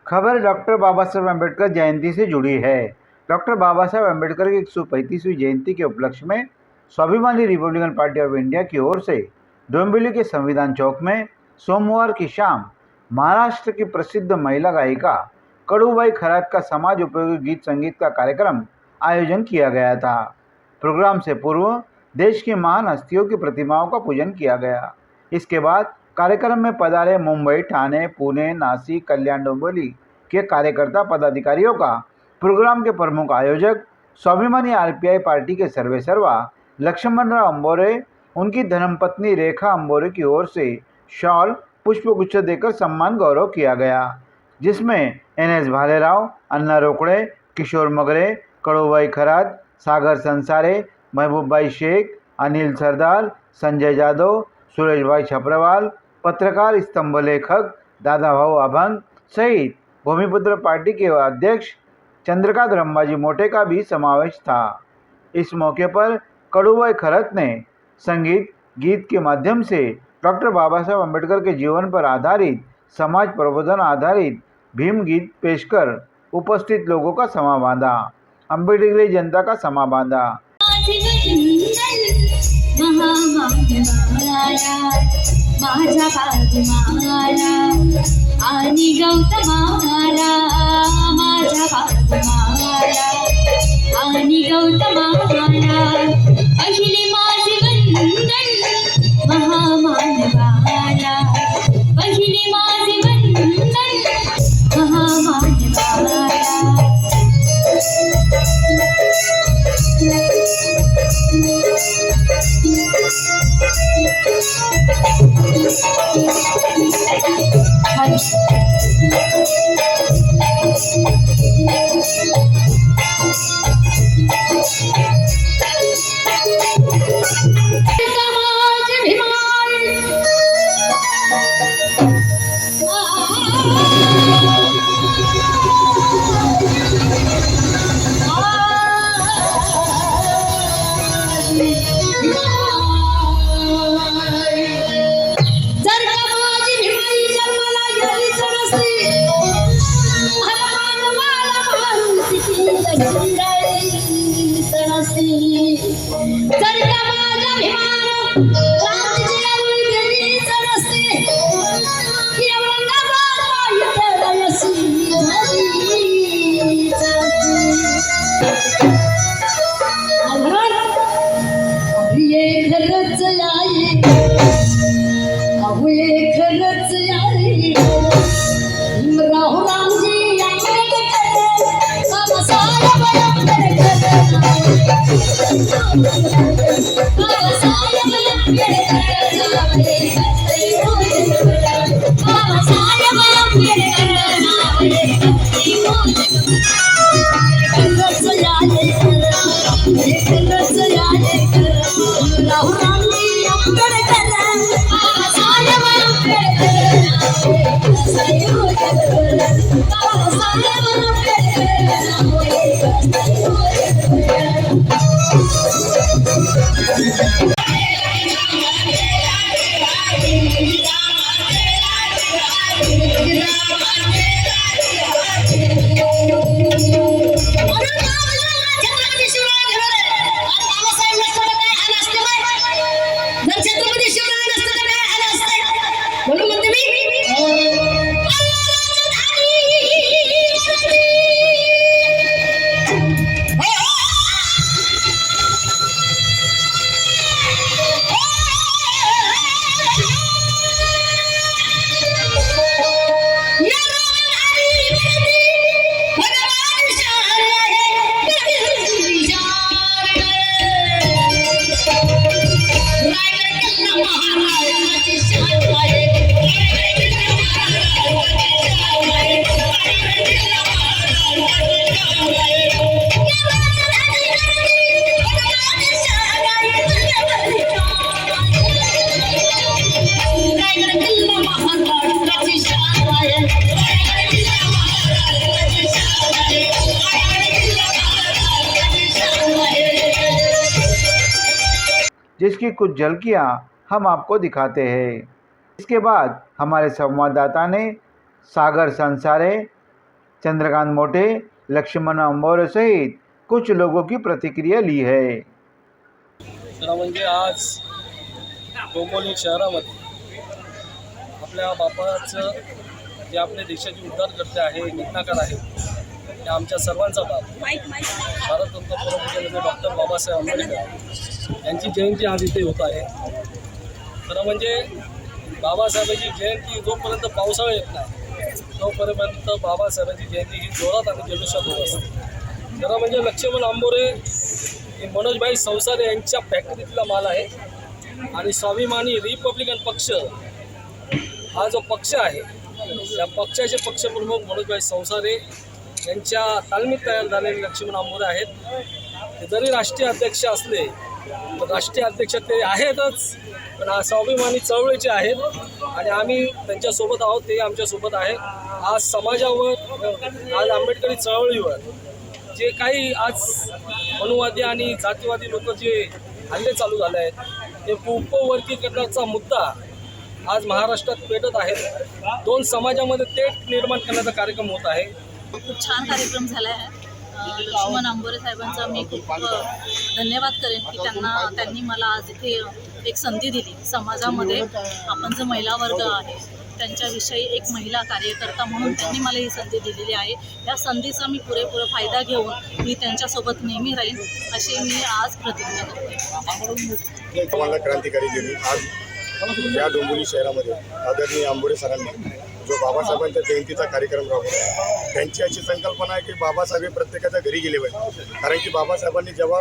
खबर डॉक्टर बाबा साहेब अम्बेडकर जयंती से जुड़ी है। डॉक्टर बाबा साहेब अम्बेडकर की 135वीं जयंती के उपलक्ष्य में स्वाभिमानी रिपब्लिकन पार्टी ऑफ इंडिया की ओर से डोंबिवली के संविधान चौक में सोमवार की शाम महाराष्ट्र की प्रसिद्ध महिला गायिका कड़ूबाई खरात का समाज उपयोगी गीत संगीत का कार्यक्रम आयोजन किया गया था। प्रोग्राम से पूर्व देश की महान हस्तियों की प्रतिमाओं का पूजन किया गया। इसके बाद कार्यक्रम में पधारे मुंबई, ठाणे, पुणे, नासिक, कल्याण, डोंबिवली के कार्यकर्ता पदाधिकारियों का प्रोग्राम के प्रमुख आयोजक स्वाभिमानी आरपीआई पार्टी के सर्वेसर्वा लक्ष्मणराव अंबोरे, उनकी धर्मपत्नी रेखा अंबोरे की ओर से शॉल, पुष्पगुच्छ देकर सम्मान गौरव किया गया, जिसमें एनएस भालेराव, अन्ना रोकड़े, किशोर मगरे, कड़ूबाई खरात, सागर संसारे, महबूबबाई शेख, अनिल सरदार, संजय जादव, सुरेश भाई छपरवाल, पत्रकार स्तंभ लेखक दादाभाऊ अभंग सहित भूमिपुत्र पार्टी के अध्यक्ष चंद्रकांत रंबाजी मोटे का भी समावेश था। इस मौके पर कड़ूबाई खरात ने संगीत गीत के माध्यम से डॉक्टर बाबा साहेब अम्बेडकर के जीवन पर आधारित समाज प्रबोधन आधारित भीम गीत पेश कर उपस्थित लोगों का समा बांधा, अम्बेडकरी जनता का समा बांधा। माझ्या पादुमाला आणि गौतमाला, माझ्या पादुमाला आणि गौतमाला, पहिले माझे वंदन महामानवाला, पहिले माझे वंदन महामानवाला। जिसकी कुछ झलकियां हम आपको दिखाते हैं। इसके बाद हमारे संवाददाता ने सागर संसारे, चंद्रकांत मोटे, लक्ष्मण अंबोरे सहित कुछ लोगों की प्रतिक्रिया ली है। खरं म्हणजे आज डोंबिवली शहरामध्ये आपल्या बापाचं जे आपल्या देशाचे उद्धारकर्ते आहे, घटनाकार आहे, ते आमच्या सर्वांचा बाप भारतरत्न परमपूज्य डॉक्टर बाबासाहेब आंबेडकर यांची जयंती आज इथे होत आहे। खरं म्हणजे बाबासाहेबांची जयंती जोपर्यंत पावसाळा येत नाही तोपर्यंत बाबासाहेबांची जयंती ही जोरात आणि जल्लोषात होत असते। खरं म्हणजे लक्ष्मण अंबोरे हे मनोजभाई संसारे यांच्या फॅक्टरीतला माल आहे आणि स्वाभिमानी रिपब्लिकन पक्ष हा जो पक्ष आहे त्या पक्षाचे पक्षप्रमुख मनोजभाई संसारे यांच्या तालमीत तयार झालेले लक्ष्मण अंबोरे आहेत। ते जरी राष्ट्रीय अध्यक्ष असले तर राष्ट्रीय अध्यक्ष ते आहेतच, पण स्वाभिमानी चळवळीचे आहेत आणि आम्ही त्यांच्यासोबत आहोत, ते आमच्यासोबत आहे। आज समाजावर, आज आंबेडकरी चळवळीवर जे काही आज मनुवादी आणि जातीवादी लोक जे हल्ले चालू झाले आहेत, ते उपवर्गीकरणाचा मुद्दा आज महाराष्ट्रात पेटत आहेत। दोन समाजामध्ये तेढ निर्माण करण्याचा कार्यक्रम होत आहे। खूप छान कार्यक्रम झाला आहे। लक्ष्मण अंबोरे साहेबांचा मी खूप धन्यवाद करेन की त्यांनी मला आज इथे एक संधी दिली। समाजामध्ये आपण जो महिला वर्ग आहे त्यांच्याविषयी एक महिला कार्यकर्ता म्हणून त्यांनी मला ही संधी दिलेली आहे। या संधीचा मी पुरेपूर फायदा घेऊन मी त्यांच्यासोबत नेहमी राहीन अशी मी आज प्रतिज्ञा करते। समाज क्रांतिकारी दिनी आज या डोंबिवली शहरामध्ये आदरणीय अंबोरे सरांनी जो बाबासाहेबांच्या जयंतीचा कार्यक्रम राबवला, त्यांची अशी संकल्पना आहे की बाबासाहेब हे प्रत्येकाच्या घरी गेले पाहिजे। कारण की बाबासाहेबांनी जेव्हा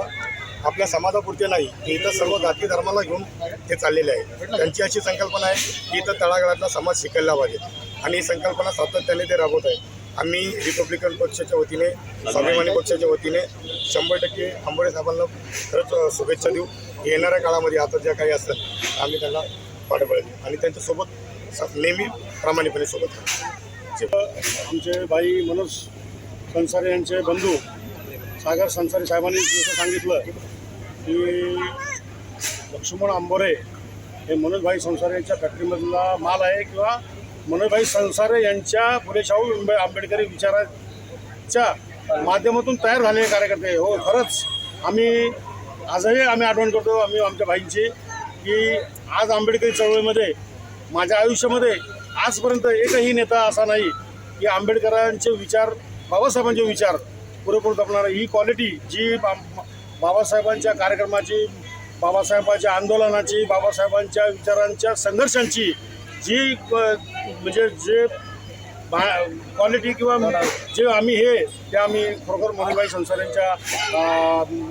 आपल्या समाजापुरते नाही तर इथं सर्व जाती धर्माला घेऊन ते चाललेले आहे। त्यांची अशी संकल्पना आहे की इथं तळागाळातला समाज शिकायला पाहिजे आणि ही संकल्पना सातत्याने ते राबवत आहे। आम्ही रिपब्लिकन पक्षाच्या वतीने, स्वाभिमानी पक्षाच्या वतीने 100% अंबोरे साहेबांना खरंच शुभेच्छा देऊ। येणाऱ्या काळामध्ये आता ज्या काही असतात आम्ही त्यांना पाठबळ देऊ आणि त्यांच्यासोबत नेहमी प्रामाणिकपणे सोबत राहू। आमचे भाई मनोज संसारे यांचे बंधू सागर संसारे साहेबांनी जसं सांगितलं की लक्ष्मण अंबोरे हे मनोजभाई संसारे यांच्या फॅक्टरीमधला माल आहे किंवा मनोजभाई संसारे यांच्या फुले शाहू आंबेडकरी विचाराच्या माध्यमातून तयार झालेले कार्यकर्ते। हो, खरंच आजही आम्ही आठवण करतो आम्ही आमच्या भाईंची की आज आंबेडकरी चळवळीमध्ये माझ्या आयुष्यामध्ये आजपर्यंत एकही नेता असा नाही की आंबेडकरांचे विचार, बाबासाहेबांचे विचार पुरेपूर जपणारा ही क्वालिटी जी बाबासाहेबांच्या कार्यक्रमाची, बाबासाहेबांच्या आंदोलनाची, बाबासाहेबांच्या विचारांच्या संघर्षांची जी म्हणजे जे क्वालिटी किंवा जे आम्ही ते आम्ही खरोखर मनोजभाई संसारेंच्या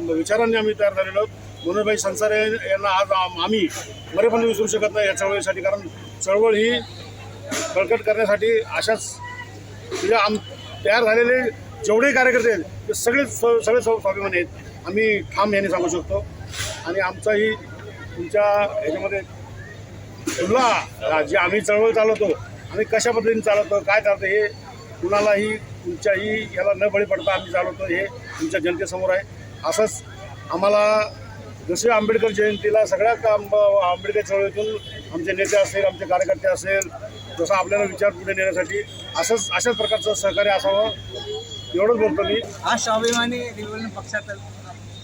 विचारांनी आम्ही तयार झालेलो आहोत। मनोजभाई संसारे यांना आज आम्ही मरेपर्यंत विसरू शकत नाही या चळवळीसाठी, कारण चळवळ ही बळकट करण्यासाठी अशाच म्हणजे तयार झालेले जेवढे कार्यकर्ते आहेत ते सगळे स्वाभिमानी आहेत, आम्ही ठाम याने सांगू शकतो। आणि आमचाही तुमच्या ह्याच्यामध्ये तुला जे आम्ही चळवळ चालवतो, आम्ही कशा पद्धतीने चालवतो, काय चालतं हे कुणालाही तुमच्याही याला न बळी पडता आम्ही चालवतो हे तुमच्या जनतेसमोर आहे। असंच आम्हाला जसे आंबेडकर जयंतीला सगळ्या आंबेडकर चळवळीतून आमचे नेते असेल, आमचे कार्यकर्ते असेल, जसं आपल्याला विचार पुढे नेण्यासाठी अशाच प्रकारचं सहकार्य असावं एवढंच बोलतो मी। आज स्वाभिमानी रिपब्लिकन पक्षातील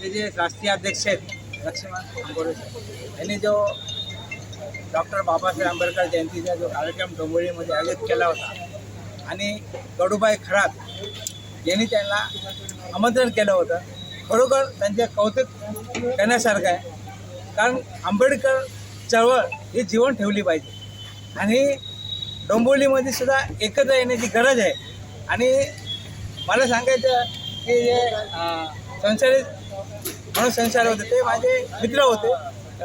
ते जे राष्ट्रीय अध्यक्ष आहेत लक्ष्मण अंबोरे यांनी जो डॉक्टर बाबासाहेब आंबेडकर जयंतीचा जो कार्यक्रम डोंबिवलीमध्ये आयोजित केला होता आणि कडूबाई खरात यांनी त्यांना आमंत्रण केलं होतं, खरोखर त्यांचे कौतुक करण्यासारखं आहे। कारण आंबेडकर चळवळ ही जीवन ठेवली पाहिजे आणि डोंबिवलीमध्ये सुद्धा एकत्र येण्याची गरज आहे। आणि मला सांगायचं की जे संसारे म्हणून संसार होते ते माझे मित्र होते,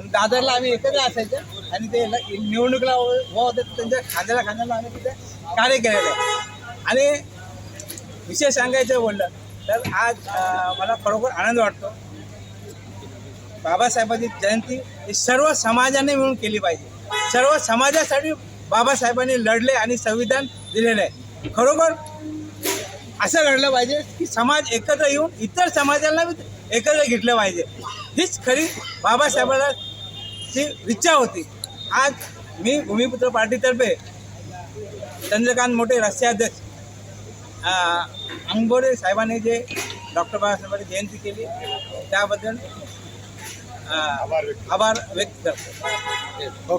दादरला आम्ही एकत्र असायचं आणि ते निवडणुकीला होते त्यांच्या खांद्याला आम्ही तिथे कार्य केलेलं आहे। आणि विशेष सांगायचं बोललं तर आज मला खरोखर आनंद वाटतो। बाबासाहेबांची जयंती ही सर्व समाजाने मिळून केली पाहिजे। सर्व समाजासाठी बाबासाहेबांनी लढले आणि संविधान दिलेलं आहे। खरोखर असं घडलं पाहिजे की समाज एकत्र येऊन इतर समाजाला एकत्र घेतलं पाहिजे, हीच खरी बाबासाहेबांची इच्छा होती। आज मी भूमिपुत्र पार्टीतर्फे चंद्रकांत मोटे राष्ट्रीय अध्यक्ष आंबोरे साहेबांनी जे डॉक्टर बाबासाहेबांची जयंती केली त्याबद्दल आभार व्यक्त करतो.